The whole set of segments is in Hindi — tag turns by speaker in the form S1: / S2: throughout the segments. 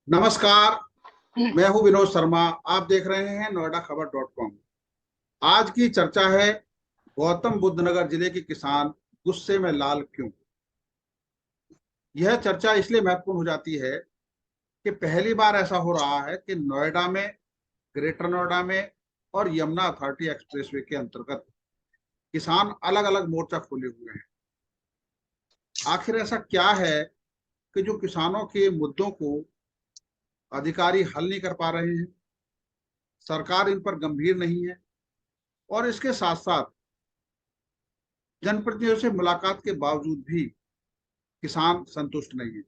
S1: नमस्कार। मैं हूं विनोद शर्मा। आप देख रहे हैं नोएडा खबर.com। आज की चर्चा है गौतम बुद्ध नगर जिले के किसान गुस्से में लाल क्यों। यह चर्चा इसलिए महत्वपूर्ण हो जाती है कि पहली बार ऐसा हो रहा है कि नोएडा में, ग्रेटर नोएडा में और यमुना अथॉरिटी एक्सप्रेसवे के अंतर्गत किसान अलग अलग मोर्चा खोले हुए हैं। आखिर ऐसा क्या है कि जो किसानों के मुद्दों को अधिकारी हल नहीं कर पा रहे हैं, सरकार इन पर गंभीर नहीं है, और इसके साथ साथ जनप्रतिनिधियों से मुलाकात के बावजूद भी किसान संतुष्ट नहीं है।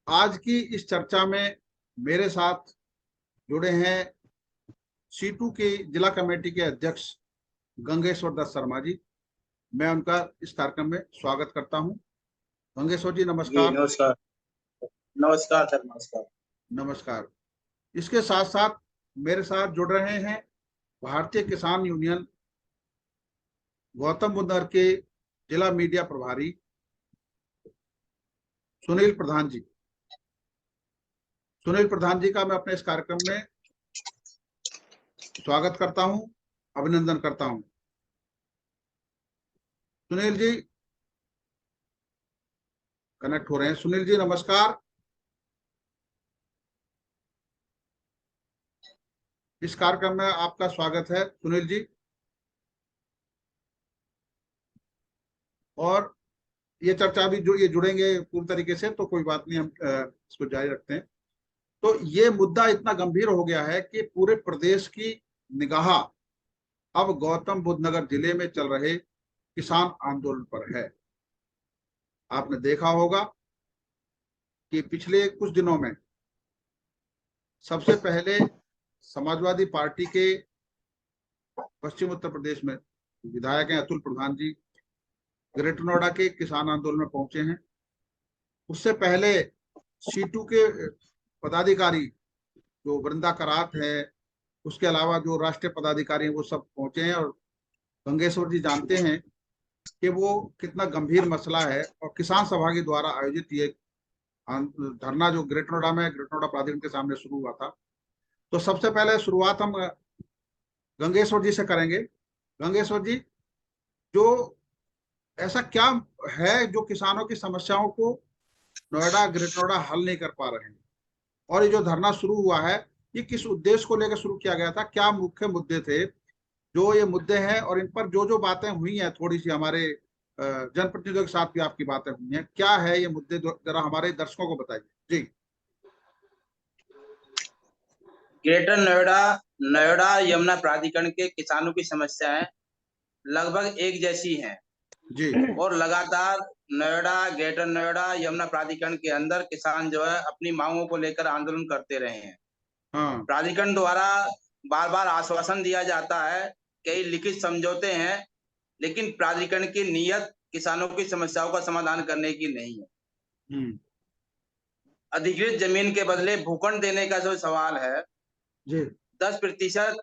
S1: आज की इस चर्चा में मेरे साथ जुड़े हैं सीटू के जिला कमेटी के अध्यक्ष गंगेश्वर दत्त शर्मा जी। मैं उनका इस कार्यक्रम में स्वागत करता हूं। गंगेश्वर जी
S2: जी
S1: नमस्कार।
S2: नमस्कार। नमस्कार सर, नमस्कार।
S1: नमस्कार। इसके साथ साथ मेरे साथ जुड़ रहे हैं भारतीय किसान यूनियन गौतम बुद्ध नगर के जिला मीडिया प्रभारी सुनील प्रधान जी। सुनील प्रधान जी का मैं अपने इस कार्यक्रम में स्वागत करता हूं, अभिनंदन करता हूं। सुनील जी कनेक्ट हो रहे हैं। सुनील जी नमस्कार। इस कार्यक्रम में आपका स्वागत है सुनील जी। और ये चर्चा भी जो ये जुड़ेंगे पूरी तरीके से, तो कोई बात नहीं, हम इसको जारी रखते हैं। तो ये मुद्दा इतना गंभीर हो गया है कि पूरे प्रदेश की निगाह अब गौतम बुद्ध नगर जिले में चल रहे किसान आंदोलन पर है। आपने देखा होगा कि पिछले कुछ दिनों में सबसे पहले समाजवादी पार्टी के पश्चिम उत्तर प्रदेश में विधायक हैं अतुल प्रधान जी, ग्रेटर नोएडा के किसान आंदोलन में पहुंचे हैं। उससे पहले सीटू के पदाधिकारी जो वृंदा करात है, उसके अलावा जो राष्ट्रीय पदाधिकारी हैं, वो सब पहुंचे हैं। और गंगेश्वर जी जानते हैं कि वो कितना गंभीर मसला है। और किसान सभा के द्वारा आयोजित ये धरना जो ग्रेटर नोएडा में ग्रेटर नोएडा प्राधिकरण के सामने शुरू हुआ था। तो सबसे पहले शुरुआत हम गंगेश्वर जी से करेंगे। गंगेश्वर जी, जो ऐसा क्या है जो किसानों की समस्याओं को नोएडा ग्रेटर नोएडा हल नहीं कर पा रहे हैं, और ये जो धरना शुरू हुआ है ये किस उद्देश्य को लेकर शुरू किया गया था, क्या मुख्य मुद्दे थे जो ये मुद्दे हैं, और इन पर जो जो बातें हुई हैं, थोड़ी सी हमारे जनप्रतिनिधियों के साथ भी आपकी बातें हुई हैं, क्या है ये मुद्दे, जरा हमारे दर्शकों को बताइए जी।
S2: ग्रेटर नोएडा नोएडा यमुना प्राधिकरण के किसानों की समस्याएं लगभग एक जैसी हैं
S1: जी।
S2: और लगातार नोएडा, ग्रेटर नोएडा, यमुना प्राधिकरण के अंदर किसान जो है अपनी मांगों को लेकर आंदोलन करते रहे हैं।
S1: हाँ।
S2: प्राधिकरण द्वारा बार बार आश्वासन दिया जाता है, कई लिखित समझौते हैं, लेकिन प्राधिकरण की नीयत किसानों की समस्याओं का समाधान करने की नहीं है।
S1: हम्म।
S2: अधिकृत जमीन के बदले भूखंड देने का जो सवाल है,
S1: जी।
S2: 10%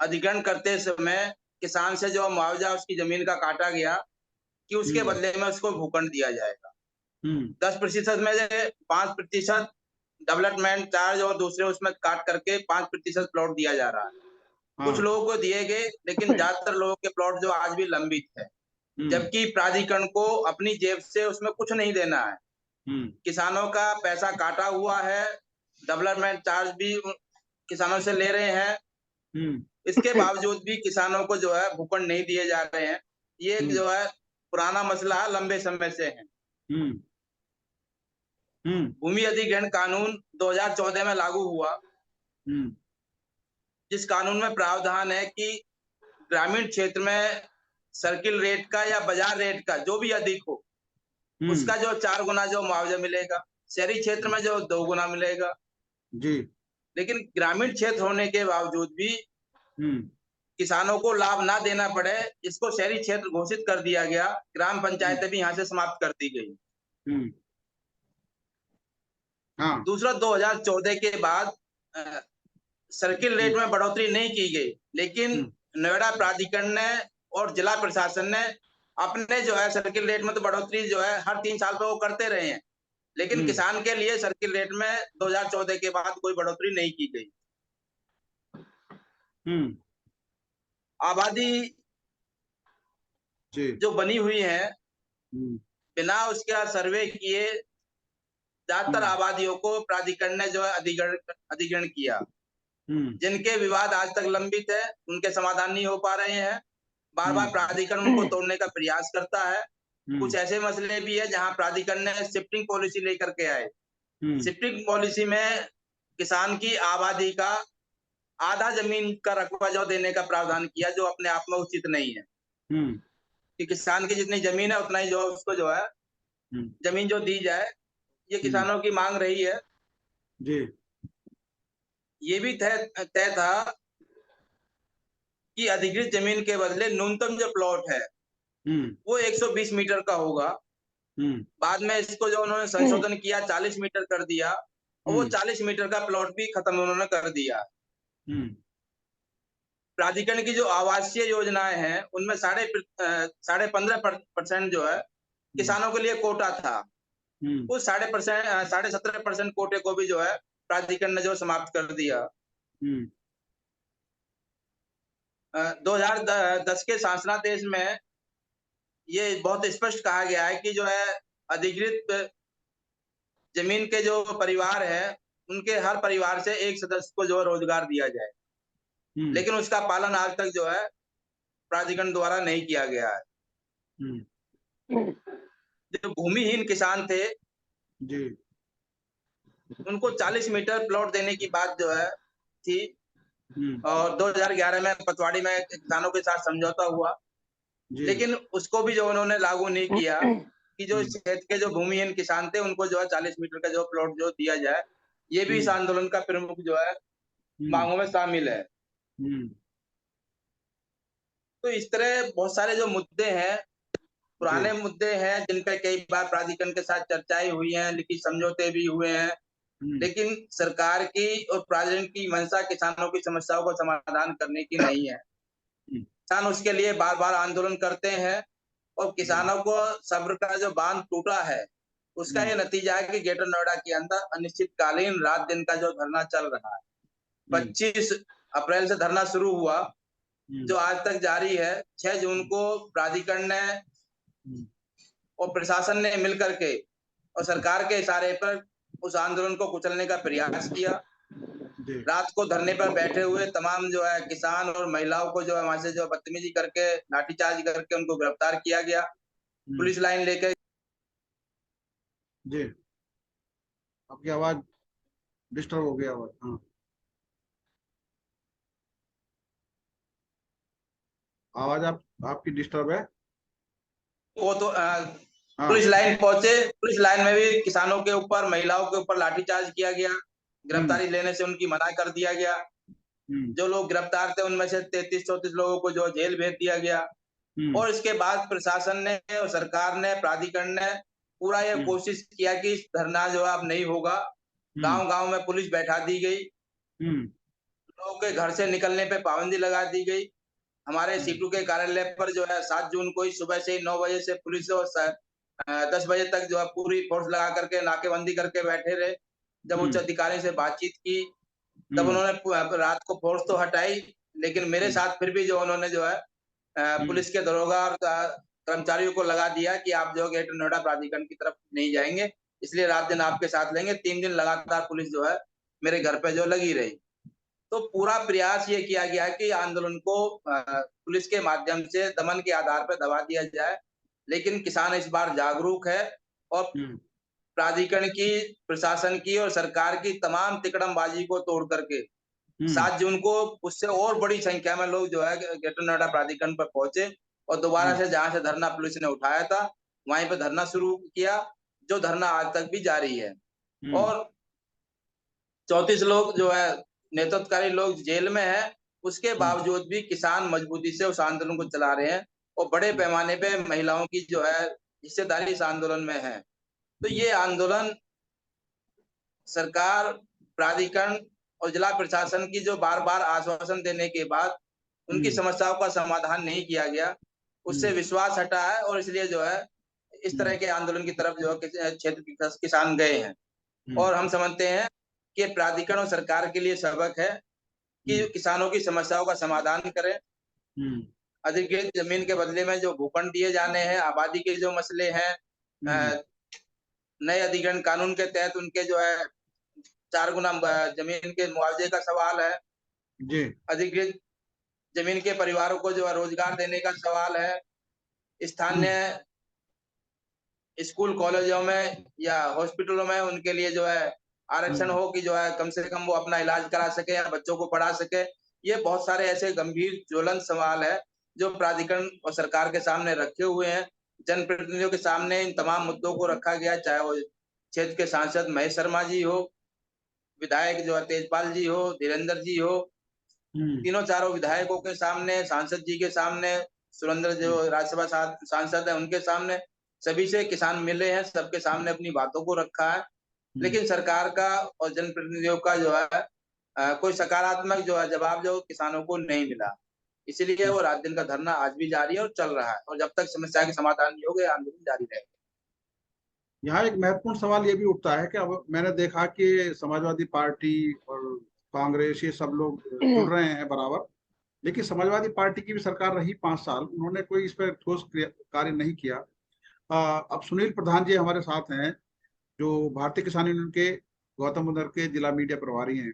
S2: अधिग्रहण करते समय किसान से जो मुआवजा उसकी जमीन का काटा गया कि उसके
S1: हम्म।
S2: बदले में उसको भूखंड दिया जाएगा।
S1: हम्म।
S2: 10% में से 5% डेवलपमेंट चार्ज और दूसरे उसमें काट करके 5% प्लॉट दिया जा रहा है। कुछ
S1: हाँ।
S2: लोगों को दिए गए, लेकिन ज्यादातर लोगों के प्लॉट जो आज भी लंबित है,
S1: हम्म।
S2: जबकि प्राधिकरण को अपनी जेब से उसमें कुछ नहीं देना है।
S1: हम्म।
S2: किसानों का पैसा काटा हुआ है, डेवलपमेंट चार्ज भी किसानों से ले रहे हैं,
S1: हम्म।
S2: इसके बावजूद भी किसानों को जो है भूखंड नहीं दिए जा रहे हैं। ये एक
S1: हम्म।
S2: जो है पुराना मसला है, लंबे समय से है।
S1: हम्म। हम्म।
S2: भूमि अधिग्रहण कानून 2014 में लागू हुआ,
S1: हम्म।
S2: जिस कानून में प्रावधान है कि ग्रामीण क्षेत्र में सर्किल रेट का या बाजार रेट का जो भी अधिक हो,
S1: हम्म।
S2: उसका जो 4 गुना जो मुआवजा मिलेगा, शहरी क्षेत्र में जो 2 गुना मिलेगा।
S1: जी।
S2: लेकिन ग्रामीण क्षेत्र होने के बावजूद भी
S1: हम्म।
S2: किसानों को लाभ ना देना पड़े, इसको शहरी क्षेत्र घोषित कर दिया गया। ग्राम
S1: हम्म।
S2: पंचायतें भी यहाँ से समाप्त कर दी गई।
S1: हम्म। हाँ।
S2: दूसरा, 2014 के बाद सर्किल रेट
S1: हम्म।
S2: में बढ़ोतरी नहीं की गई, लेकिन
S1: हम्म।
S2: नोएडा प्राधिकरण ने और जिला प्रशासन ने अपने जो है सर्किल रेट में तो बढ़ोतरी जो है हर 3 साल पे वो करते रहे हैं। लेकिन किसान के लिए सर्किल रेट में 2014 के बाद कोई बढ़ोतरी नहीं की गई। आबादी
S1: जी।
S2: जो बनी हुई है बिना उसका सर्वे किए ज्यादातर आबादियों को प्राधिकरण ने जो है अधिग्रहण किया। जिनके विवाद आज तक लंबित है उनके समाधान नहीं हो पा रहे हैं। बार बार प्राधिकरण उनको तोड़ने का प्रयास करता है। कुछ ऐसे मसले भी है जहां प्राधिकरण ने शिफ्टिंग पॉलिसी लेकर के आए। शिफ्टिंग पॉलिसी में किसान की आबादी का आधा जमीन का रकबा जो देने का प्रावधान किया, जो अपने आप में उचित नहीं है कि किसान की जितनी जमीन है उतना ही जो उसको जो है जमीन जो दी जाए, ये किसानों की मांग रही है।
S1: जी।
S2: ये भी तय था कि अधिकृत जमीन के बदले न्यूनतम जो प्लॉट है वो 120 मीटर का होगा। बाद में इसको जो उन्होंने संशोधन किया 40 मीटर कर दिया, और वो 40 मीटर का प्लॉट भी खत्म उन्होंने कर दिया। प्राधिकरण की जो आवासीय योजनाएं हैं उनमें 15.5% जो है किसानों के लिए कोटा था। वो 17.5% कोटे को भी जो है प्राधिकरण ने जो समाप्त कर दिया। 2010 के शासनादेश में ये बहुत स्पष्ट कहा गया है कि जो है अधिकृत जमीन के जो परिवार है उनके हर परिवार से एक सदस्य को जो है रोजगार दिया जाए। लेकिन उसका पालन आज तक जो है प्राधिकरण द्वारा नहीं किया गया है। जो भूमिहीन किसान थे
S1: जी।
S2: उनको 40 मीटर प्लॉट देने की बात जो है थी, और 2011 में पटवारी में किसानों के साथ समझौता हुआ, लेकिन उसको भी जो उन्होंने लागू नहीं किया कि जो इस क्षेत्र के जो भूमिहीन किसान थे उनको जो है 40 मीटर का जो प्लॉट जो दिया जाए। ये भी इस आंदोलन का प्रमुख जो है मांगों में शामिल है। तो इस तरह बहुत सारे जो मुद्दे हैं, पुराने मुद्दे हैं, जिन पे कई बार प्राधिकरण के साथ चर्चाएं हुई हैं, लिखित समझौते भी हुए हैं, लेकिन सरकार की और प्राधिकरण की मंशा किसानों की समस्याओं को समाधान करने की नहीं है। किसान उसके लिए बार बार आंदोलन करते हैं, और किसानों को सब्र का जो बांध टूटा है उसका ये नतीजा है कि ग्रेटर नोएडा के अंदर अनिश्चितकालीन रात दिन का जो धरना चल रहा है। 25 अप्रैल से धरना शुरू हुआ, जो आज तक जारी है। 6 जून को प्राधिकरण ने और प्रशासन ने मिलकर के और सरकार के इशारे पर उस आंदोलन को कुचलने का प्रयास किया। रात को धरने पर बैठे हुए तमाम जो है किसान और महिलाओं को जो है वहां से जो बदतमीजी करके लाठीचार्ज करके उनको गिरफ्तार किया गया, पुलिस लाइन लेकर।
S1: जी, आपकी आवाज डिस्टर्ब हो गया। आवाज, हाँ, आवाज आपकी डिस्टर्ब है।
S2: वो तो पुलिस लाइन पहुंचे, पुलिस लाइन में भी किसानों के ऊपर, महिलाओं के ऊपर लाठीचार्ज किया गया, गिरफ्तारी लेने से उनकी मना कर दिया गया। जो लोग गिरफ्तार थे उनमें से 33-34 लोगों को जो जेल भेज दिया गया। और इसके बाद प्रशासन ने और सरकार ने, प्राधिकरण ने पूरा ये कोशिश किया कि धरना जो है अब नहीं होगा। गांव-गांव में पुलिस बैठा दी गई, लोगों के घर से निकलने पे पाबंदी लगा दी गई। हमारे सीटू के कार्यालय पर जो है 7 जून को ही सुबह से 9 बजे से पुलिस और 10 बजे तक जो है पूरी फोर्स लगा करके नाकेबंदी करके बैठे रहे। जब उच्च अधिकारी से बातचीत की तब उन्होंने रात को फोर्स तो हटाई, लेकिन मेरे साथ फिर भी जो उन्होंने जो है पुलिस के दरोगा और कर्मचारियों को लगा दिया कि आप जो ग्रेटर नोएडा प्राधिकरण की तरफ नहीं जाएंगे, इसलिए रात दिन आपके साथ लेंगे। 3 दिन लगातार पुलिस जो है मेरे घर पे जो लगी रही। तो पूरा प्रयास ये किया गया कि आंदोलन को पुलिस के माध्यम से दमन के आधार पर दबा दिया जाए, लेकिन किसान इस बार जागरूक है और प्राधिकरण की, प्रशासन की और सरकार की तमाम तिकड़मबाजी को तोड़ करके 7 जून को उससे और बड़ी संख्या में लोग जो है ग्रेटर नोएडा प्राधिकरण पर पहुंचे, और दोबारा से जहां से धरना पुलिस ने उठाया था वहीं पे धरना शुरू किया, जो धरना आज तक भी जारी है। और 34 लोग जो है नेतृत्वकारी लोग जेल में है, उसके बावजूद भी किसान मजबूती से उस आंदोलन को चला रहे हैं, और बड़े पैमाने पे महिलाओं की जो है हिस्सेदारी इस आंदोलन में है। तो ये आंदोलन सरकार, प्राधिकरण और जिला प्रशासन की जो बार बार आश्वासन देने के बाद उनकी समस्याओं का समाधान नहीं किया गया, उससे विश्वास हटा है, और इसलिए जो है इस तरह के आंदोलन की तरफ जो है क्षेत्र के किसान गए हैं। और हम समझते हैं कि प्राधिकरण और सरकार के लिए सबक है कि किसानों की समस्याओं का समाधान करें। अधिकृत जमीन के बदले में जो भूखंड दिए जाने हैं, आबादी के जो मसले हैं, नए अधिग्रहण कानून के तहत उनके जो है 4 गुना जमीन के मुआवजे का सवाल है जी। अधिकृत जमीन के परिवारों को जो है रोजगार देने का सवाल है। स्थानीय स्कूल कॉलेजों में या हॉस्पिटलों में उनके लिए जो है आरक्षण हो कि जो है कम से कम वो अपना इलाज करा सके या बच्चों को पढ़ा सके। ये बहुत सारे ऐसे गंभीर ज्वलंत सवाल है जो प्राधिकरण और सरकार के सामने रखे हुए हैं। जनप्रतिनिधियों के सामने इन तमाम मुद्दों को रखा गया, चाहे वो क्षेत्र के सांसद महेश शर्मा जी हो, विधायक जो है तेजपाल जी हो, धीरेन्द्र जी हो, तीनों चारों विधायकों के सामने, सांसद जी के सामने, सुरेंद्र जो राज्यसभा सांसद है उनके सामने, सभी से किसान मिले हैं, सबके सामने अपनी बातों को रखा है। लेकिन सरकार का और जनप्रतिनिधियों का जो है कोई सकारात्मक जो है जवाब जो किसानों को नहीं मिला। इसलिए वो रात दिन का धरना आज भी जारी है और चल रहा है, और जब तक समस्या के समाधान नहीं होगा आंदोलन जारी रहेगा।
S1: यहाँ एक महत्वपूर्ण सवाल ये भी उठता है कि अब मैंने देखा कि समाजवादी पार्टी और कांग्रेस ये सब लोग जुड़ रहे हैं बराबर, लेकिन समाजवादी पार्टी की भी सरकार रही 5 साल, उन्होंने कोई इस पर ठोस कार्य नहीं किया। अब सुनील प्रधान जी हमारे साथ हैं जो भारतीय किसान यूनियन के गौतम बुद्ध नगर के जिला मीडिया प्रभारी हैं।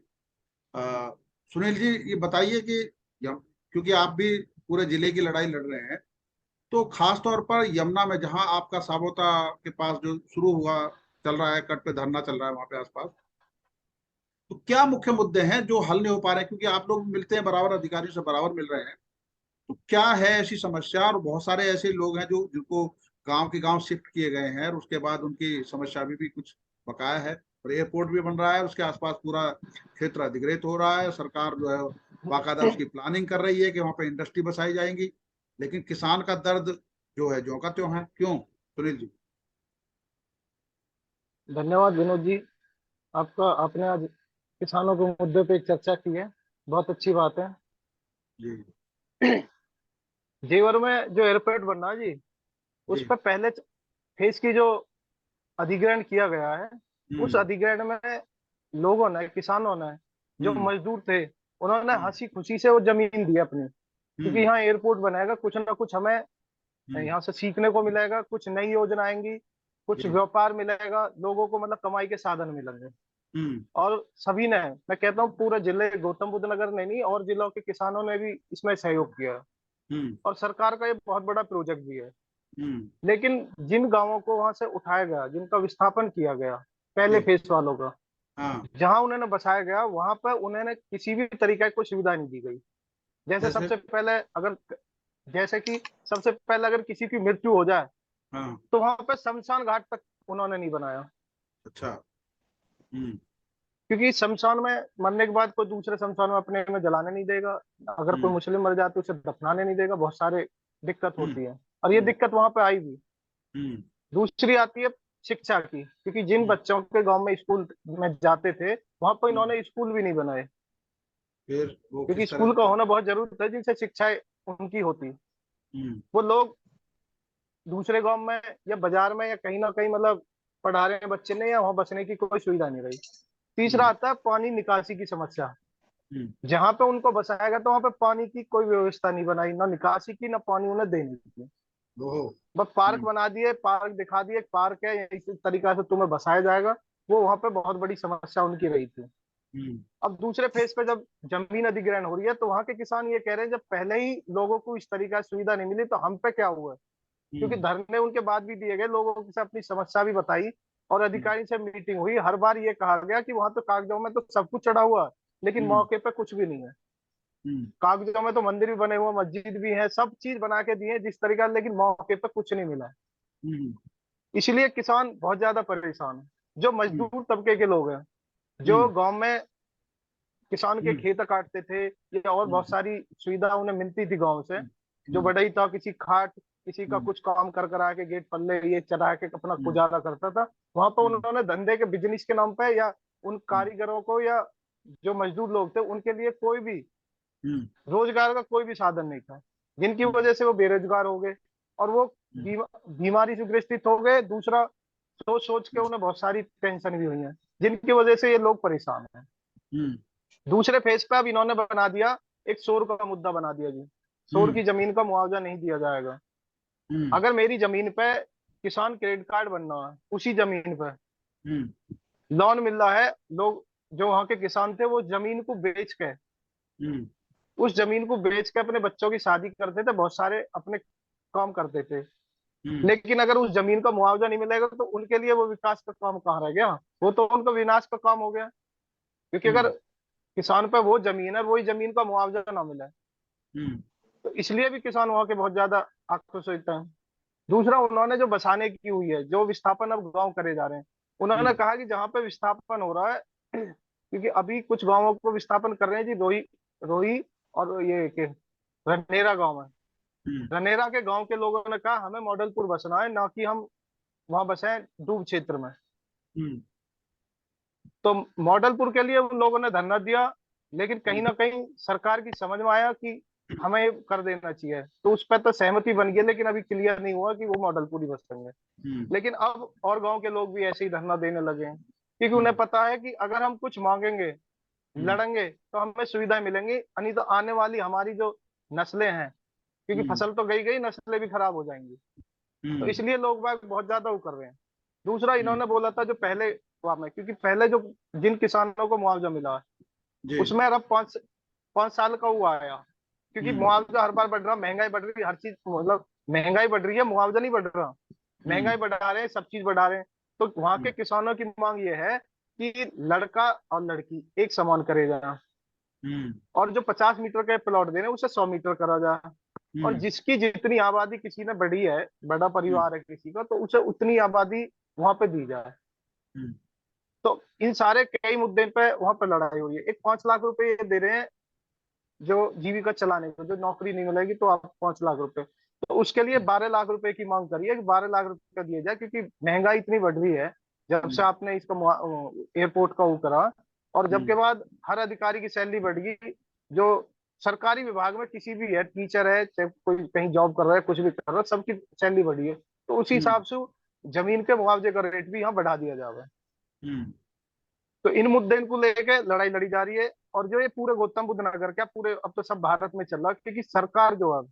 S1: सुनील जी ये बताइए कि क्योंकि आप भी पूरे जिले की लड़ाई लड़ रहे हैं, तो खास तौर पर यमुना में जहां आपका साबोता के पास जो शुरू हुआ चल रहा है, कट पे धरना चल रहा है वहां पे आसपास, तो क्या मुख्य मुद्दे हैं जो हल नहीं हो पा रहे हैं? क्योंकि आप लोग मिलते हैं बराबर, अधिकारियों से बराबर मिल रहे हैं, तो क्या है ऐसी समस्या? और बहुत सारे ऐसे लोग हैं जो जिनको गांव के गांव शिफ्ट किए गए हैं और उसके बाद उनकी समस्या भी कुछ बकाया है, और एयरपोर्ट भी बन रहा है, उसके आसपास पूरा क्षेत्र अधिग्रहित हो रहा है, सरकार जो है बाकायदा उसकी प्लानिंग कर रही है कि वहां पे इंडस्ट्री बसाई जाएंगी, लेकिन किसान का दर्द जो है ज्यों का त्यों है। क्यों सुनील जी?
S3: धन्यवाद विनोद जी, आपने आज किसानों के मुद्दे पे एक चर्चा की है, बहुत अच्छी बात है
S1: जी।
S3: जेवर में जो एयरपोर्ट बन रहा है जी, उस पर पहले फेज की जो अधिग्रहण किया गया है, उस अधिग्रहण में लोगों ने, किसानों ने, जो मजदूर थे, उन्होंने हंसी खुशी से वो जमीन दी अपनी, क्योंकि यहाँ एयरपोर्ट बनाएगा, कुछ ना कुछ हमें यहाँ से सीखने को मिलेगा, कुछ नई योजना आएंगी, कुछ व्यापार मिलेगा, लोगों को मतलब कमाई के साधन मिलेंगे। और सभी ने, मैं कहता हूँ पूरे जिले गौतम बुद्ध नगर ने नहीं, और जिलों के किसानों ने भी इसमें सहयोग किया, और सरकार का ये बहुत बड़ा प्रोजेक्ट भी है। लेकिन जिन गांवों को वहां से उठाया गया, जिनका विस्थापन किया गया पहले फेज वालों का, जहां उन्होंने बसाया गया, वहां पर उन्होंने किसी भी तरीके की कोई सुविधा नहीं दी गई। जैसे सबसे पहले अगर किसी की मृत्यु हो जाए, तो वहां पर शमशान घाट तक उन्होंने नहीं बनाया।
S1: अच्छा।
S3: क्योंकि शमशान में मरने के बाद कोई दूसरे शमशान में अपने में जलाने नहीं देगा, अगर कोई मुस्लिम मर जाए तो उसे दफनाने नहीं देगा, बहुत सारे दिक्कत होती है, और ये दिक्कत वहां पे आई भी। दूसरी आती है शिक्षा की, क्योंकि जिन बच्चों के गांव में स्कूल में जाते थे, वहां पर इन्होंने स्कूल भी नहीं बनाए, क्योंकि स्कूल का होना बहुत जरूरी था, जिनसे शिक्षाएं उनकी होती। वो लोग दूसरे गांव में या बाजार में या कहीं ना कहीं मतलब पढ़ा रहे हैं बच्चे ने, या वहां बसने की कोई सुविधा नहीं रही। तीसरा आता है पानी निकासी की समस्या। जहां पे उनको बसाया गया, तो वहां पे पानी की कोई व्यवस्था नहीं बनाई, ना निकासी की, ना पानी उन्हें देने की। बस पार्क बना दिए, पार्क दिखा दिए, पार्क है, इस तरीका से तुम्हें बसाया जाएगा। वो वहां पे बहुत बड़ी समस्या उनकी रही थी। अब दूसरे फेज पे जब जमीन अधिग्रहण हो रही है, तो वहां के किसान ये कह रहे हैं, जब पहले ही लोगों को इस तरीका से सुविधा नहीं मिली, तो हम पे क्या हुआ? क्योंकि धरने उनके बाद भी दिए गए, लोगों से अपनी समस्या भी बताई, और अधिकारी से मीटिंग हुई। हर बार ये कहा गया कि वहां तो कागजों में तो सब कुछ चढ़ा हुआ है, लेकिन मौके पे कुछ भी नहीं है। कागजों में तो मंदिर भी बने हुए, मस्जिद भी है, सब चीज बना के दिए जिस तरीका, लेकिन मौके पे कुछ नहीं मिला है। इसलिए किसान बहुत ज्यादा परेशान है। जो मजदूर तबके के लोग हैं, जो गांव में किसान के खेत काटते थे, या और बहुत सारी सुविधा उन्हें मिलती थी गांव से, जो बढ़ई था, किसी खाट, किसी का कुछ काम कर करा के गेट पल्ले ये चढ़ा के अपना गुजारा करता था, वहां पर उन्होंने धंधे के बिजनेस के नाम पे, या उन कारीगरों को, या जो मजदूर लोग थे, उनके लिए कोई भी रोजगार का कोई भी साधन नहीं था, जिनकी वजह से वो बेरोजगार हो गए, और वो बीमारी से ग्रसित हो गए। दूसरा, सोच सोच के उन्हें बहुत सारी टेंशन भी हुई है, जिनकी वजह से ये लोग परेशान हैं। दूसरे फेज पे अब इन्होंने बना दिया, एक शोर का मुद्दा बना दिया जी। शोर की जमीन का मुआवजा नहीं दिया जाएगा। अगर मेरी जमीन पे किसान क्रेडिट कार्ड बनना है, उसी जमीन पे लोन मिल रहा है, लोग जो वहां के किसान थे वो जमीन को बेच के, उस जमीन को बेच के अपने बच्चों की शादी करते थे, बहुत सारे अपने काम करते थे। लेकिन अगर उस जमीन का मुआवजा नहीं मिलेगा तो उनके लिए वो विकास का काम कहाँ रह गया? वो तो उनका विनाश का काम हो गया। क्योंकि अगर किसान पे वो जमीन है, वही जमीन का मुआवजा ना मिले, तो इसलिए भी किसान वहां के बहुत ज्यादा आक्रोशित हैं। दूसरा, उन्होंने जो बसाने की हुई है, जो विस्थापन अब गांव करे जा रहे हैं, उन्होंने कहा कि जहां पे विस्थापन हो रहा है क्योंकि अभी कुछ गांवों को विस्थापन कर रहे हैं जी, रोही रोही और ये के रनेरा गांव है। रनेरा के गांव के लोगों ने कहा हमें मॉडलपुर बसना है, ना कि हम वहां बसे डूब क्षेत्र में। तो मॉडलपुर के लिए उन लोगों ने धरना दिया, लेकिन कहीं ना कहीं सरकार की समझ में आया कि हमें ये कर देना चाहिए, तो उस पर तो सहमति बन गई, लेकिन अभी क्लियर नहीं हुआ कि वो मॉडलपुर ही बसेंगे। लेकिन अब और गांव के लोग भी ऐसे ही धरना देने लगे हैं, क्योंकि उन्हें पता है कि अगर हम कुछ मांगेंगे, लड़ेंगे, तो हमें सुविधाएं मिलेंगी, नहीं तो आने वाली हमारी जो नस्लें हैं, क्योंकि फसल तो गई गई, नस्लें भी खराब हो जाएंगी। तो इसलिए लोग बाग बहुत ज्यादा वो कर रहे हैं। दूसरा, इन्होंने बोला था जो पहले हुआ में, क्योंकि पहले जो जिन किसानों को मुआवजा मिला है उसमें अब 5 साल का हुआ आया, क्योंकि मुआवजा हर बार बढ़ रहा, महंगाई बढ़ रही, हर चीज मतलब महंगाई बढ़ रही है, मुआवजा नहीं बढ़ रहा। महंगाई बढ़ा रहे हैं, सब चीज बढ़ा रहे हैं। तो वहां के किसानों की मांग ये है कि लड़का और लड़की एक समान करे जाए, और जो 50 मीटर के प्लॉट दे रहे हैं उसे 100 मीटर करा जाए, और जिसकी जितनी आबादी किसी ने बढ़ी है, बड़ा परिवार है किसी का, तो उसे उतनी आबादी वहां पे दी जाए। तो इन सारे कई मुद्दे पे वहां पे लड़ाई हुई है। एक 5 लाख रुपए दे रहे हैं जो जीविका चलाने को, जो नौकरी नहीं मिलेगी तो आप 5 लाख रुपए, तो उसके लिए 12 लाख रुपए की मांग करी है कि 12 लाख रुपए दिए जाए, क्योंकि महंगाई इतनी बढ़ रही है जब से आपने इसका एयरपोर्ट का वो करा, और जब के बाद हर अधिकारी की सैलरी बढ़ गई। जो सरकारी विभाग में किसी भी है, टीचर है, चाहे कोई कहीं जॉब कर रहा है, कुछ भी कर रहा है, सबकी सैलरी बढ़ी है, तो उसी हिसाब से जमीन के मुआवजे का रेट भी यहाँ बढ़ा दिया जाएगा। तो इन मुद्दे को लेके लड़ाई लड़ी जा रही है। और जो ये पूरे गौतम बुद्ध नगर, क्या पूरे अब तो सब भारत में चल रहा है, क्योंकि सरकार जो है,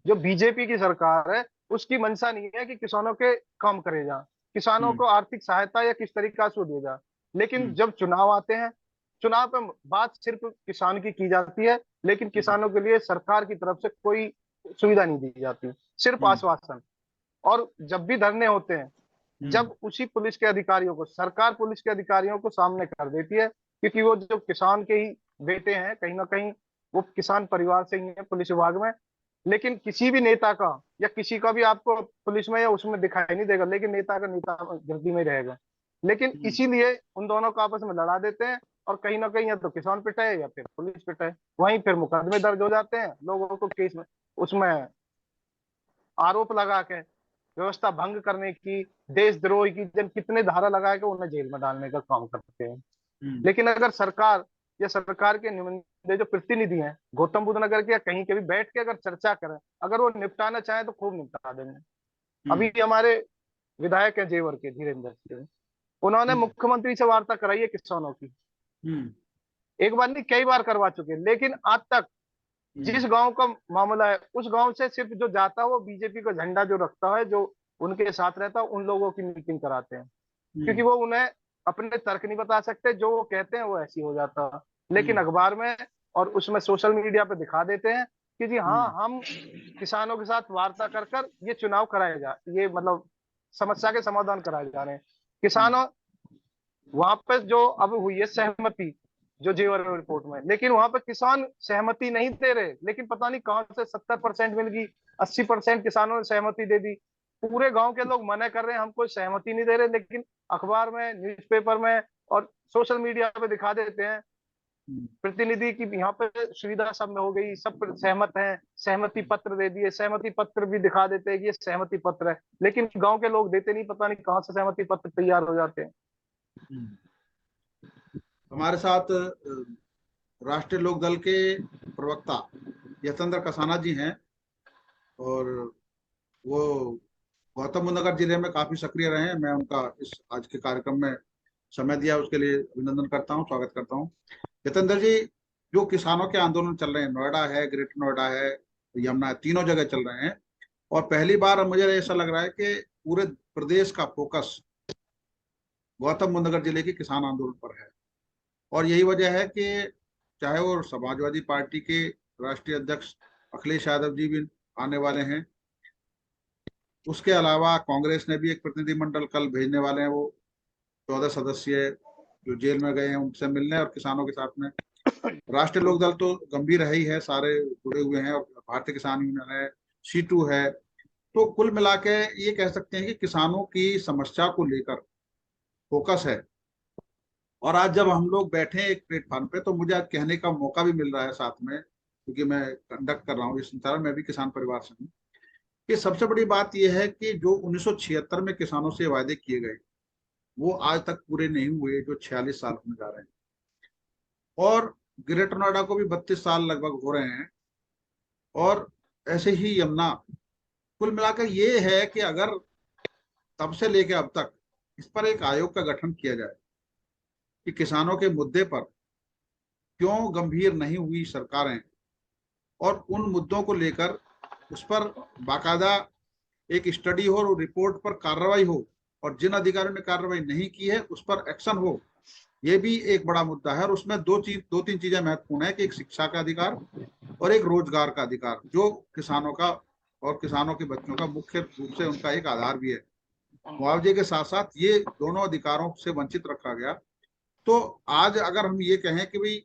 S3: जो बीजेपी की सरकार है, उसकी मंशा नहीं है कि किसानों के काम करे जा, किसानों को आर्थिक सहायता या किस तरीका से दिया जा। लेकिन जब चुनाव आते हैं, चुनाव पे बात सिर्फ किसान की जाती है, लेकिन किसानों के लिए सरकार की तरफ से कोई सुविधा नहीं दी जाती, सिर्फ आश्वासन। और जब भी धरने होते हैं, जब उसी पुलिस के अधिकारियों को, सरकार पुलिस के अधिकारियों को सामने कर देती है, क्योंकि वो जो किसान के ही बेटे हैं, कहीं ना कहीं वो किसान परिवार से ही है पुलिस विभाग में। लेकिन किसी भी नेता का या किसी का भी आपको पुलिस में या उसमें दिखाई नहीं देगा, लेकिन नेता का नेता गिरदी में रहेगा। लेकिन इसीलिए उन दोनों को आपस में लड़ा देते हैं, और कहीं ना कहीं या तो किसान पिटाए या फिर पुलिस पिटाए, वहीं फिर मुकदमे दर्ज हो जाते हैं, लोगों को केस में उसमें आरोप लगा के व्यवस्था भंग करने की, देशद्रोह की, जन कितने धारा लगा के उन्हें जेल में डालने का काम करते हैं। लेकिन अगर सरकार या सरकार के नुमाइंदे जो प्रतिनिधि हैं गौतम बुद्ध नगर के या कहीं के भी बैठ के अगर चर्चा करें, अगर वो निपटाना चाहे तो खूब निपटा देंगे। अभी हमारे विधायक हैं जेवर के धीरेन्द्र सिंह, उन्होंने मुख्यमंत्री से वार्ता कराई है किसानों की, एक बार नहीं कई बार करवा चुके, लेकिन आज तक जिस गांव का मामला है उस गांव से सिर्फ जो जाता है वो बीजेपी का झंडा जो रखता है, जो उनके साथ रहता है, उन लोगों की मीटिंग कराते हैं, क्योंकि वो उन्हें अपने तर्क नहीं बता सकते, जो वो कहते हैं वो ऐसी हो जाता है। लेकिन अखबार में और उसमें सोशल मीडिया पे दिखा देते हैं कि जी हाँ, हम किसानों के साथ वार्ता कर कर ये चुनाव कराए जा, ये मतलब समस्या के समाधान कराए जा रहे हैं। किसानों वहां पे जो अब हुई है सहमति जो जेवर रिपोर्ट में, लेकिन वहां पे किसान सहमति नहीं दे रहे, लेकिन पता नहीं कहां से 70% मिल गई, 80% किसानों ने सहमति दे दी। पूरे गांव के लोग मना कर रहे हैं, हम कोई सहमति नहीं दे रहे, लेकिन अखबार में, न्यूज़पेपर में और सोशल मीडिया पे दिखा देते हैं प्रतिनिधि की यहाँ पे सुविधा सब में हो गई, सब सहमत हैं, सहमति पत्र दे दिए, सहमति पत्र भी दिखा देते हैं कि ये सहमति पत्र है, लेकिन गांव के लोग देते नहीं, पता नहीं कहां से सहमति पत्र तैयार हो जाते हैं।
S1: हमारे साथ राष्ट्रीय लोक दल के प्रवक्ता यतेंद्र कसाना जी हैं, और वो गौतम बुद्ध नगर जिले में काफी सक्रिय रहे हैं। मैं उनका इस आज के कार्यक्रम में समय दिया, उसके लिए अभिनंदन करता हूँ, स्वागत करता हूँ। जितेंद्र जी, जो किसानों के आंदोलन चल रहे हैं, नोएडा है, ग्रेटर नोएडा है, यमुना है, तीनों जगह चल रहे हैं, और पहली बार अब मुझे ऐसा लग रहा है कि पूरे प्रदेश का फोकस गौतम बुद्ध नगर जिले के किसान आंदोलन पर है। और यही वजह है कि चाहे वो समाजवादी पार्टी के राष्ट्रीय अध्यक्ष अखिलेश यादव जी भी आने वाले हैं, उसके अलावा कांग्रेस ने भी एक प्रतिनिधिमंडल कल भेजने वाले हैं, वो 14 सदस्यीय जो जेल में गए हैं उनसे मिलने, और किसानों के साथ में राष्ट्रीय लोक दल तो गंभीर है ही है, सारे जुड़े हुए हैं, और भारतीय किसान यूनियन है, C2 है। तो कुल मिला के ये कह सकते हैं कि किसानों की समस्या को लेकर फोकस है। और आज जब हम लोग बैठे हैं एक प्लेटफॉर्म पे, तो मुझे आज कहने का मौका भी मिल रहा है साथ में, क्योंकि मैं कंडक्ट कर रहा हूँ इस संसार, मैं भी किसान परिवार से हूँ, कि सबसे बड़ी बात यह है कि जो 1976 में किसानों से वायदे किए गए, वो आज तक पूरे नहीं हुए, जो 46 साल होने जा रहे हैं। और ग्रेटर नोएडा को भी 32 साल लगभग हो रहे हैं, और ऐसे ही यमुना। कुल मिलाकर ये है कि अगर तब से लेकर अब तक इस पर एक आयोग का गठन किया जाए कि किसानों के मुद्दे पर क्यों गंभीर नहीं हुई सरकारें, और उन मुद्दों को लेकर उस पर बाकायदा एक स्टडी हो और रिपोर्ट पर कार्रवाई हो, और जिन अधिकारियों ने कार्रवाई नहीं की है उस पर एक्शन हो, ये भी एक बड़ा मुद्दा है। और उसमें दो तीन चीजें महत्वपूर्ण है कि एक शिक्षा का अधिकार और एक रोजगार का अधिकार, जो किसानों का और किसानों के बच्चों का मुख्य रूप से उनका एक आधार भी है। मुआवजे के साथ साथ ये दोनों अधिकारों से वंचित रखा गया। तो आज अगर हम ये कहें कि भाई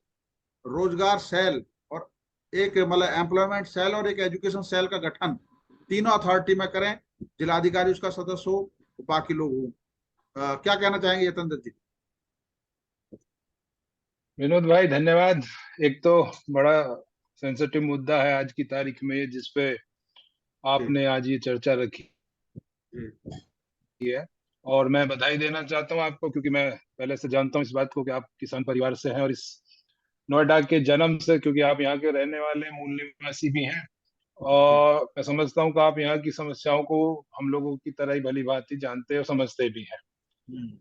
S1: रोजगार सेल और एक मतलब एम्प्लॉयमेंट सेल और एक एजुकेशन सेल का गठन तीनों अथॉरिटी में करें, जिलाधिकारी उसका सदस्य हो, बाकी लोग हो, क्या कहना चाहेंगे यतेंद्र जी?
S4: विनोद भाई धन्यवाद। एक तो बड़ा सेंसिटिव मुद्दा है आज की तारीख में, जिसपे
S1: जी
S4: आपने आज ये चर्चा रखी
S1: जी
S4: है। और मैं बधाई देना चाहता हूँ आपको, क्योंकि मैं पहले से जानता हूँ इस बात को कि आप किसान परिवार से हैं, और इस नोएडा के जन्म से, क्योंकि आप यहाँ के रहने वाले मूल निवासी भी हैं,
S1: जी
S4: और मैं समझता हूँ कि आप यहाँ की समस्याओं को हम लोगों की तरह ही भली भांति जानते और समझते भी हैं।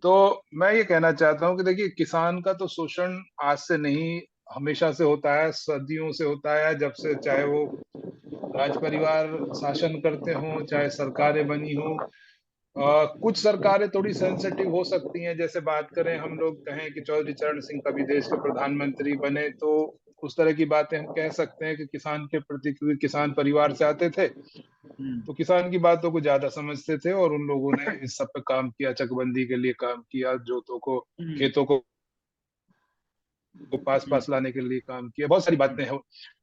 S4: तो मैं ये कहना चाहता हूँ कि देखिए, किसान का तो शोषण आज से नहीं, हमेशा से होता है, सदियों से होता है, जब से चाहे वो राज परिवार शासन करते हों, चाहे सरकारें बनी हो। कुछ सरकारें थोड़ी सेंसिटिव हो सकती हैं, जैसे बात करें, हम लोग कहें कि चौधरी चरण सिंह कभी देश के प्रधानमंत्री बने, तो उस तरह की बातें हम कह सकते हैं कि किसान के प्रति, क्योंकि किसान परिवार से आते थे, तो किसान की बातों को ज्यादा समझते थे, और उन लोगों ने इस सब पे काम किया, चकबंदी के लिए काम किया, जोतों को, खेतों को पास पास लाने के लिए काम किया, बहुत सारी बातें हैं।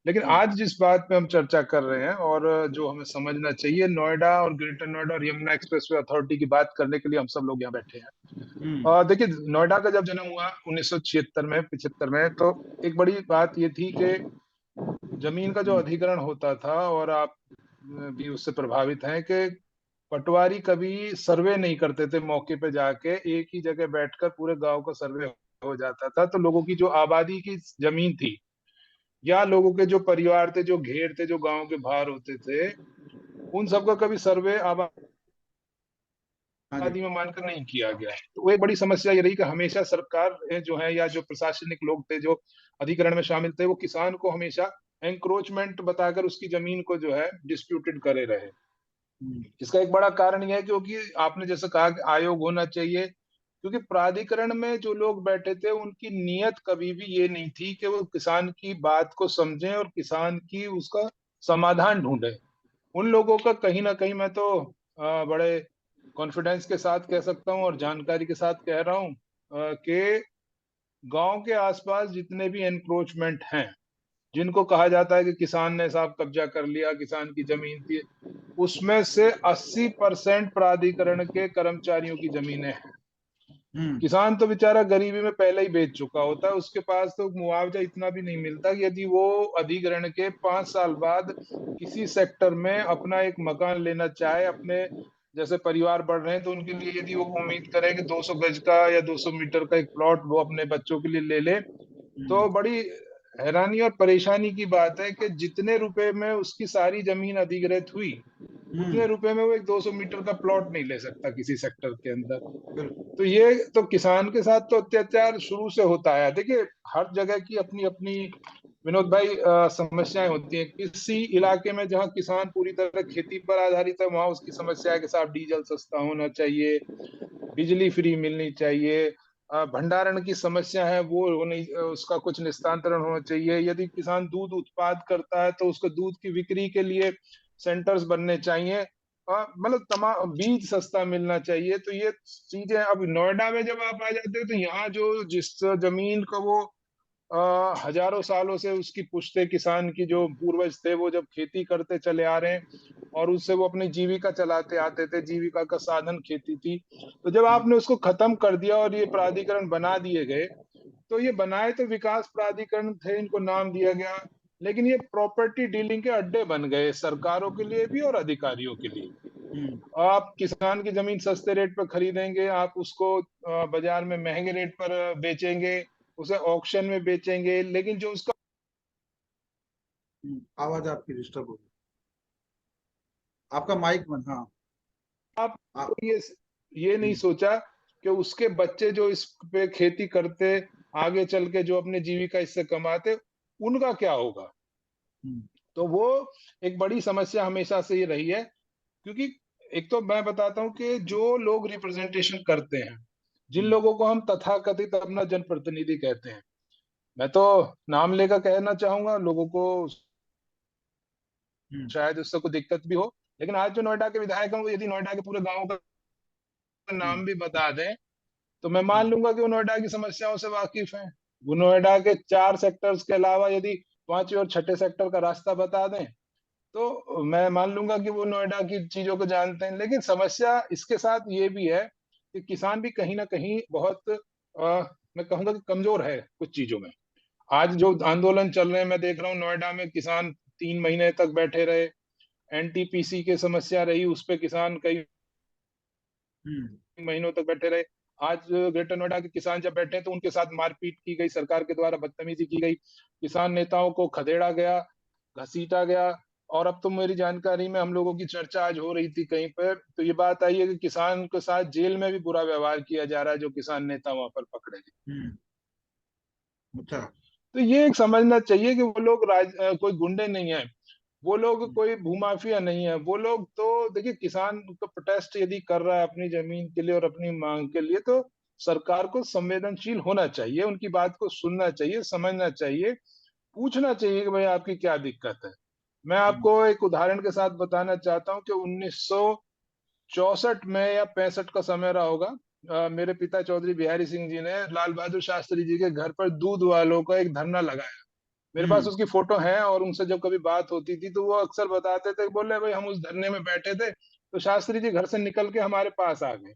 S4: लेकिन आज जिस बात पे हम चर्चा कर रहे हैं, और जो हमें समझना चाहिए, नोएडा और ग्रेटर नोएडा और यमुना एक्सप्रेसवे अथॉरिटी की बात करने के लिए हम सब लोग यहाँ बैठे हैं। देखिए, नोएडा का जब जन्म हुआ 1976 में, 75 में, तो एक बड़ी बात ये थी कि जमीन का जो अधिग्रहण होता था, और आप भी उससे प्रभावित हैं, कि पटवारी कभी सर्वे नहीं करते थे, मौके पे जाके एक ही जगह बैठकर पूरे गांव का सर्वे हो जाता था। तो लोगों की जो आबादी की जमीन थी, या लोगों के जो परिवार थे, जो घेर थे, जो गांव के बाहर होते थे, उन सबका कभी सर्वे
S1: हाँ जी।
S4: आबादी में मानकर नहीं किया गया है। तो वो एक बड़ी समस्या ये रही कि हमेशा सरकार जो है, या जो प्रशासनिक लोग थे, जो अधिग्रहण में शामिल थे, वो किसान को हमेशा एंक्रोचमेंट बताकर उसकी जमीन को जो है डिस्प्यूटेड करे रहे। इसका एक बड़ा कारण यह है, क्योंकि आपने जैसे कहा कि आयोग होना चाहिए, क्योंकि प्राधिकरण में जो लोग बैठे थे, उनकी नीयत कभी भी ये नहीं थी कि वो किसान की बात को समझें और किसान की उसका समाधान ढूंढे। उन लोगों का कहीं ना कहीं, मैं तो बड़े कॉन्फिडेंस के साथ कह सकता हूँ और जानकारी के साथ कह रहा हूँ कि गांव के आसपास जितने भी एनक्रोचमेंट हैं, जिनको कहा जाता है कि किसान ने साहब कब्जा कर लिया, किसान की जमीन थी, उसमें से 80% प्राधिकरण के कर्मचारियों की जमीनें हैं। किसान तो बेचारा गरीबी में पहले ही बेच चुका होता है, उसके पास तो मुआवजा इतना भी नहीं मिलता कि यदि वो अधिग्रहण के 5 साल बाद किसी सेक्टर में अपना एक मकान लेना चाहे, अपने जैसे परिवार बढ़ रहे हैं, तो उनके लिए यदि वो उम्मीद करे कि 200 गज का या 200 मीटर का एक प्लॉट वो अपने बच्चों के लिए ले ले, तो बड़ी हैरानी और परेशानी की बात है कि जितने रुपए में उसकी सारी जमीन अधिग्रहित हुई, उतने रुपए में वो एक 200 मीटर का प्लॉट नहीं ले सकता किसी सेक्टर के अंदर।
S1: बिल्कुल।
S4: तो ये तो किसान के साथ तो अत्याचार शुरू से होता है। देखिए हर जगह की अपनी अपनी, विनोद भाई, समस्याएं होती हैं। किसी इलाके में जहाँ किसान पूरी तरह खेती पर आधारित है, वहां उसकी समस्या है कि साहब डीजल सस्ता होना चाहिए, बिजली फ्री मिलनी चाहिए, भंडारण की समस्या है वो नहीं, उसका कुछ निस्तारण होना चाहिए। यदि किसान दूध उत्पाद करता है तो उसको दूध की बिक्री के लिए सेंटर्स बनने चाहिए, मतलब तमाम बीज सस्ता मिलना चाहिए। तो ये चीजें, अब नोएडा में जब आप आ जाते हो तो यहाँ जो जिस जमीन का वो हजारों सालों से उसकी पुश्ते किसान की जो पूर्वज थे वो जब खेती करते चले आ रहे हैं और उससे वो अपनी जीविका चलाते आते थे, जीविका का साधन खेती थी। तो जब आपने उसको खत्म कर दिया और ये प्राधिकरण बना दिए गए, तो ये बनाए तो विकास प्राधिकरण थे, इनको नाम दिया गया, लेकिन ये प्रॉपर्टी डीलिंग के अड्डे बन गए सरकारों के लिए भी और अधिकारियों के लिए। आप किसान की जमीन सस्ते रेट पर खरीदेंगे, आप उसको बाजार में महंगे रेट पर बेचेंगे, उसे ऑक्शन में बेचेंगे, लेकिन जो उसका
S1: आवाज आपकी डिस्टर्ब हो गई, आपका माइक बंद। हाँ।
S4: आप
S1: आ,
S4: ये नहीं सोचा कि उसके बच्चे जो इस पे खेती करते, आगे चल के जो अपने जीविका इससे कमाते, उनका क्या होगा। तो वो एक बड़ी समस्या हमेशा से ये रही है। क्योंकि एक तो मैं बताता हूँ कि जो लोग रिप्रेजेंटेशन करते हैं, जिन लोगों को हम तथाकथित अपना जनप्रतिनिधि कहते हैं, मैं तो नाम लेकर कहना चाहूंगा, लोगों को शायद उससे कोई दिक्कत भी हो, लेकिन आज जो नोएडा के विधायक हैं वो यदि नोएडा के पूरे गांव का नाम भी बता दें तो मैं मान लूंगा कि वो नोएडा की समस्याओं से वाकिफ हैं। वो नोएडा के 4 सेक्टर्स के अलावा यदि 5वें और 6ठे सेक्टर का रास्ता बता दें तो मैं मान लूंगा कि वो नोएडा की चीजों को जानते हैं। लेकिन समस्या इसके साथ ये भी है कि किसान भी कहीं ना कहीं बहुत मैं कहूंगा कि कमजोर है कुछ चीजों में। आज जो आंदोलन चल रहे हैं, मैं देख रहा हूँ नोएडा में किसान 3 महीने तक बैठे रहे, एनटीपीसी की समस्या रही, उस पे किसान कई महीनों तक बैठे रहे। आज ग्रेटर नोएडा के किसान जब बैठे तो उनके साथ मारपीट की गई, सरकार के द्वारा बदतमीजी की गई, किसान नेताओं को खदेड़ा गया, घसीटा गया। और अब तो मेरी जानकारी में हम लोगों की चर्चा आज हो रही थी कहीं पर, तो ये बात आई है कि किसान के साथ जेल में भी बुरा व्यवहार किया जा रहा है जो किसान नेता वहां पर पकड़े गए।
S1: अच्छा।
S4: तो ये एक समझना चाहिए कि वो लोग कोई गुंडे नहीं है, वो लोग कोई भूमाफिया नहीं है। वो लोग तो देखिए, किसान को प्रोटेस्ट यदि कर रहा है अपनी जमीन के लिए और अपनी मांग के लिए, तो सरकार को संवेदनशील होना चाहिए, उनकी बात को सुनना चाहिए, समझना चाहिए, पूछना चाहिए कि भाई आपकी क्या दिक्कत है। मैं आपको एक उदाहरण के साथ बताना चाहता हूँ कि 1964 में या 65 का समय रहा होगा, मेरे पिता चौधरी बिहारी सिंह जी ने लाल बहादुर शास्त्री जी के घर पर दूध वालों का एक धरना लगाया। मेरे पास उसकी फोटो है और उनसे जब कभी बात होती थी तो वो अक्सर बताते थे, बोले भाई हम उस धरने में बैठे थे तो शास्त्री जी घर से निकल के हमारे पास आ गए।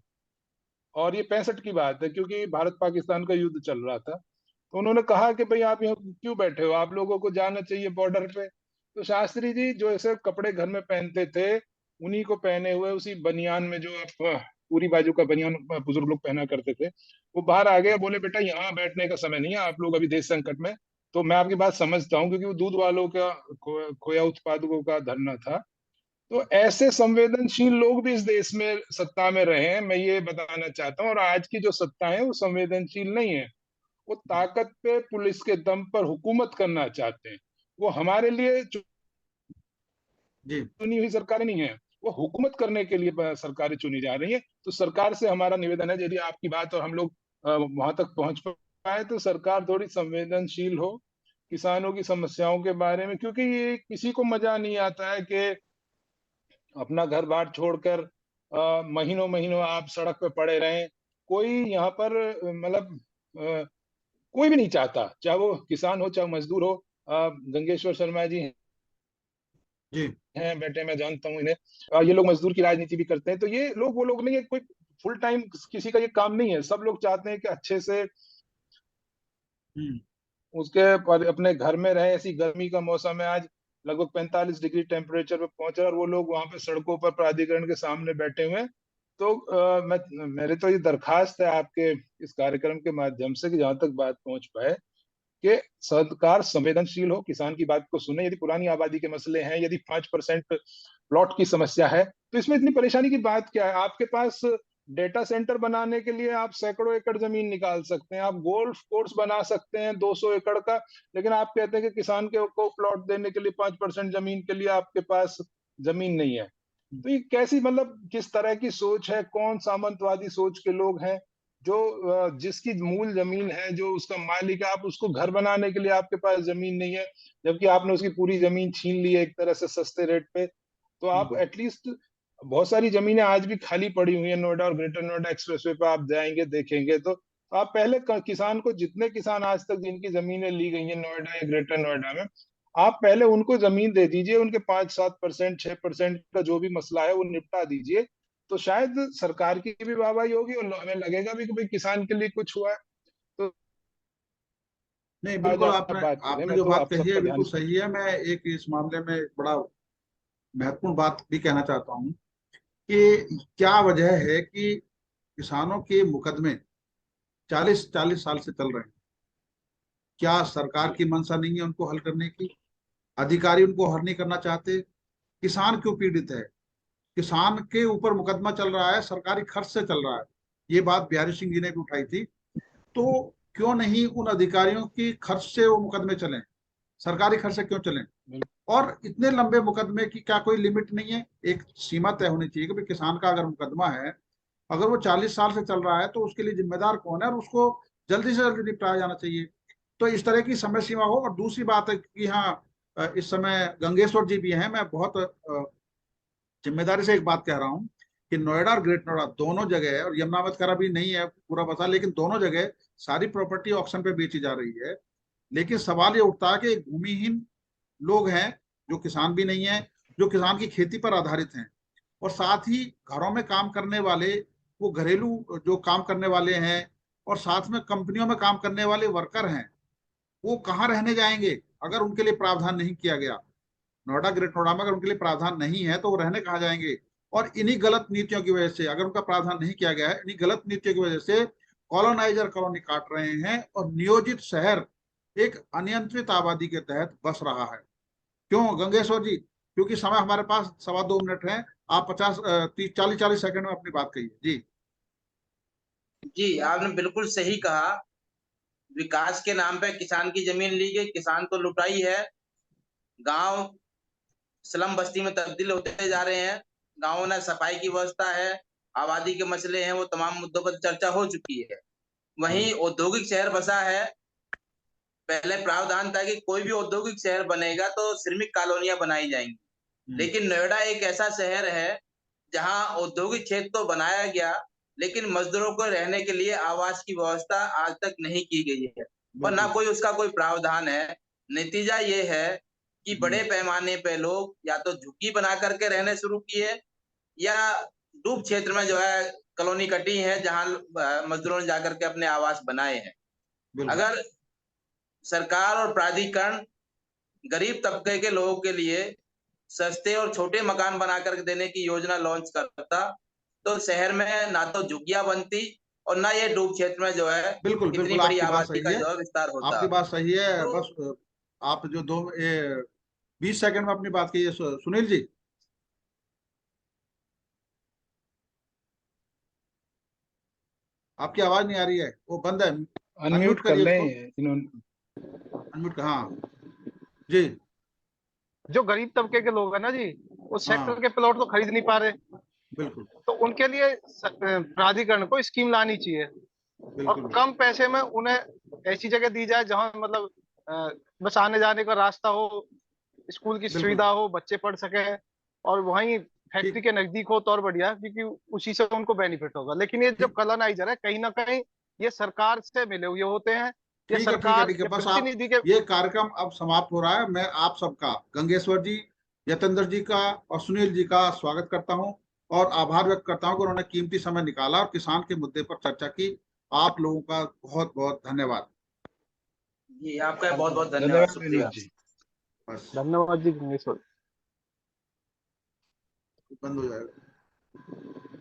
S4: और ये 65 की बात है, क्योंकि भारत पाकिस्तान का युद्ध चल रहा था। तो उन्होंने कहा कि भाई आप यहाँ क्यों बैठे हो, आप लोगों को जाना चाहिए बॉर्डर पे। तो शास्त्री जी जो ऐसे कपड़े घर में पहनते थे, उन्हीं को पहने हुए, उसी बनियान में जो आप पूरी बाजू का बनियान बुजुर्ग लोग पहना करते थे, वो बाहर आ गए, बोले बेटा यहाँ बैठने का समय नहीं है, आप लोग अभी देश संकट में। तो मैं आपकी बात समझता हूँ, क्योंकि वो दूध वालों का खोया उत्पादकों का धरना था। तो ऐसे संवेदनशील लोग भी इस देश में सत्ता में रहे हैं, मैं ये बताना चाहता हूँ। और आज की जो सत्ता है वो संवेदनशील नहीं है, वो ताकत पे पुलिस के दम पर हुकूमत करना चाहते हैं। वो हमारे लिए
S1: जी।
S4: चुनी हुई सरकारें नहीं है, वो हुकूमत करने के लिए सरकारें चुनी जा रही है। तो सरकार से हमारा निवेदन है, यदि आपकी बात और हम लोग वहां तक पहुंच पाए तो सरकार थोड़ी संवेदनशील हो किसानों की समस्याओं के बारे में। क्योंकि ये किसी को मजा नहीं आता है कि अपना घर बार छोड़कर महीनों महीनों आप सड़क पे पड़े रहें। कोई यहाँ पर मतलब कोई भी नहीं चाहता, चाहे वो किसान हो चाहे मजदूर हो। गंगेश्वर शर्मा जी
S1: जी।
S4: हैं बेटे, मैं जानता हूँ इन्हें। ये लोग मजदूर की राजनीति भी करते हैं। तो ये लोग वो लोग नहीं है, कोई फुल टाइम किसी का ये काम नहीं है। सब लोग चाहते हैं कि अच्छे से उसके पर अपने घर में रहे। ऐसी गर्मी का मौसम है, आज लगभग 45 डिग्री टेम्परेचर पे पहुंचा और वो लोग वहां पे सड़कों पर प्राधिकरण के सामने बैठे हुए हैं। तो मेरे तो ये दरखास्त है आपके इस कार्यक्रम के माध्यम से कि जहां तक बात पहुंच पाए कि सरकार संवेदनशील हो, किसान की बात को सुने। यदि पुरानी आबादी के मसले हैं, यदि 5% प्लॉट की समस्या है, तो इसमें इतनी परेशानी की बात क्या है? आपके पास डेटा सेंटर बनाने के लिए आप सैकड़ों एकड़ जमीन निकाल सकते हैं, आप गोल्फ कोर्स बना सकते हैं 200 एकड़ का, लेकिन आप कहते हैं कि किसान के को प्लॉट देने के लिए 5% जमीन के लिए आपके पास जमीन नहीं है। तो ये कैसी, मतलब किस तरह की सोच है? कौन सामंतवादी सोच के लोग हैं जो जिसकी मूल जमीन है, जो उसका मालिक है, आप उसको घर बनाने के लिए आपके पास जमीन नहीं है, जबकि आपने उसकी पूरी जमीन छीन ली है एक तरह से सस्ते रेट पे। तो आप एटलीस्ट, बहुत सारी जमीनें आज भी खाली पड़ी हुई है नोएडा और ग्रेटर नोएडा एक्सप्रेसवे पे, आप जाएंगे देखेंगे तो आप पहले किसान को, जितने किसान आज तक जिनकी जमीनें ली गई हैं नोएडा या ग्रेटर नोएडा में, आप पहले उनको जमीन दे दीजिए, उनके 5-7%, 6% का जो भी मसला है वो निपटा दीजिए, तो शायद सरकार की भी वाहवाही होगी और हमें लगेगा भी कि भाई किसान के लिए कुछ हुआ है। तो
S1: नहीं,
S4: आज
S1: बिल्कुल
S4: आप
S1: आपने
S4: बात करें,
S1: आपने
S4: मैं
S1: जो
S4: तो
S1: बात
S4: आप
S1: कही है
S4: सबका ध्यान।
S1: बिल्कुल सही है। मैं एक इस मामले में बड़ा महत्वपूर्ण बात भी कहना चाहता हूँ कि क्या वजह है कि किसानों के मुकदमे 40-40 साल से चल रहे हैं। क्या सरकार की मंशा नहीं है उनको हल करने की? अधिकारी उनको हल नहीं करना चाहते? किसान क्यों पीड़ित है? किसान के ऊपर मुकदमा चल रहा है, सरकारी खर्च से चल रहा है। ये बात बिहारी सिंह जी ने भी उठाई थी। तो क्यों नहीं उन अधिकारियों की खर्च से वो मुकदमे चलें? सरकारी खर्च से क्यों चलें? और इतने लंबे मुकदमे की क्या कोई लिमिट नहीं है? एक सीमा तय होनी चाहिए कि भाई किसान का अगर मुकदमा है, अगर वो 40 साल से चल रहा है, तो उसके लिए जिम्मेदार कौन है और उसको जल्दी से जल्दी निपटाया जाना चाहिए। तो इस तरह की समय सीमा हो। और दूसरी बात है कि हाँ, इस समय गंगेश्वर जी भी हैं। मैं बहुत जिम्मेदारी से एक बात कह रहा हूँ कि नोएडा और ग्रेट नोएडा दोनों जगह, और यमुनावत का भी नहीं है पूरा पता, लेकिन दोनों जगह सारी प्रॉपर्टी ऑक्शन पे बेची जा रही है। लेकिन सवाल ये उठता है कि भूमिहीन लोग हैं जो किसान भी नहीं है, जो किसान की खेती पर आधारित हैं, और साथ ही घरों में काम करने वाले, वो घरेलू जो काम करने वाले हैं, और साथ में कंपनियों में काम करने वाले वर्कर हैं, वो कहाँ रहने जाएंगे अगर उनके लिए प्रावधान नहीं किया गया? नोएडा ग्रेट नोएडा में अगर उनके लिए प्रावधान नहीं है तो वो रहने कहाँ जाएंगे? और इन्हीं गलत नीतियों की वजह से, अगर उनका प्रावधान नहीं किया गया है, इन्हीं गलत नीतियों की वजह से कॉलोनाइजर कॉलोनी काट रहे हैं और नियोजित शहर एक अनियंत्रित आबादी के तहत बस रहा है। क्यों गंगेश्वर जी? क्योंकि समय हमारे पास 2.25 मिनट है। आप 40-40 सेकंड में अपनी बात कहिए जी।
S2: जी, आपने बिल्कुल सही कहा। विकास के नाम पे किसान की जमीन ली गई, किसान तो लुटाई है। गांव स्लम बस्ती में तब्दील होते जा रहे हैं। गांवों में सफाई की व्यवस्था है, आबादी के मसले हैं, वो तमाम मुद्दों पर चर्चा हो चुकी है। वहीं औद्योगिक शहर बसा है। पहले प्रावधान था कि कोई भी औद्योगिक शहर बनेगा तो श्रमिक कॉलोनियां बनाई जाएंगी। लेकिन नोएडा एक ऐसा शहर है जहां औद्योगिक क्षेत्र तो बनाया गया, लेकिन मजदूरों को रहने के लिए आवास की व्यवस्था आज तक नहीं की गई है और ना
S1: बिल्कुल।
S2: कोई उसका कोई प्रावधान है। नतीजा ये है कि बड़े पैमाने पे लोग या तो झुग्गी बना करके रहने शुरू किए, या डूब क्षेत्र में जो है कॉलोनी कटी है जहां मजदूरों ने जाकर के अपने आवास बनाए हैं।
S1: बिल्कुल।
S2: अगर सरकार और प्राधिकरण गरीब तबके के लोगों के लिए सस्ते और छोटे मकान बना कर देने की योजना लॉन्च करता, तो शहर में ना तो झुग्गियां बनती और ना ये डूब क्षेत्र में जो है
S1: बिल्कुल।
S2: इतनी
S1: बिल्कुल
S2: बड़ी
S1: आपकी बात
S2: आबादी
S1: सही
S2: का
S1: है।
S2: जो है विस्तार होता।
S1: आपकी बात सही है।
S2: तो
S1: बस आप जो 20 सेकंड में अपनी बात कीजिए। सुनील जी, आपकी आवाज नहीं आ रही है, वो बंद है।
S4: अनम्यूट
S1: अनम्यूट
S4: कर
S1: करिए उसको।
S4: लें इन्होंने।
S1: अनम्यूट हाँ जी।
S3: जो गरीब तबके के लोग हैं ना जी, उस सेक्टर
S1: हाँ
S3: के प्लॉट तो खरीद नहीं पा रहे,
S1: बिल्कुल।
S3: तो उनके लिए प्राधिकरण को स्कीम लानी चाहिए और
S1: बिल्कुल।
S3: कम पैसे में उन्हें ऐसी जगह दी जाए जहां मतलब अ, बस आने जाने का रास्ता हो, स्कूल की
S1: बिल्कुल
S3: सुविधा हो, बच्चे पढ़ सके, और वहीं फैक्ट्री
S1: ठीक।
S3: के नजदीक हो तो और बढ़िया, क्योंकि उसी से उनको बेनिफिट होगा। लेकिन ये जो
S1: ठीक।
S3: कॉलोनाइजर है कहीं ना कहीं ये सरकार से मिले हुए होते हैं, ये
S1: ठीक है। ठीक है।
S3: सरकार
S1: ठीक है।
S3: या
S1: बस आप,
S3: प्रतिनिधि के।
S1: ये कार्यक्रम अब समाप्त हो रहा है। मैं आप सबका, गंगेश्वर जी, यतेंद्र जी का और सुनील जी का स्वागत करता हूं और आभार व्यक्त करता हूं कि उन्होंने कीमती समय निकाला और किसान के मुद्दे पर चर्चा की। आप लोगों का बहुत बहुत धन्यवाद।
S2: जी, आपका बहुत बहुत धन्यवाद,
S4: धन्यवाद
S2: शुक्रिया।
S4: विनोद जी।
S1: बस
S3: धन्यवाद जी गंगेश्वर।
S1: बंद हो जाएगा।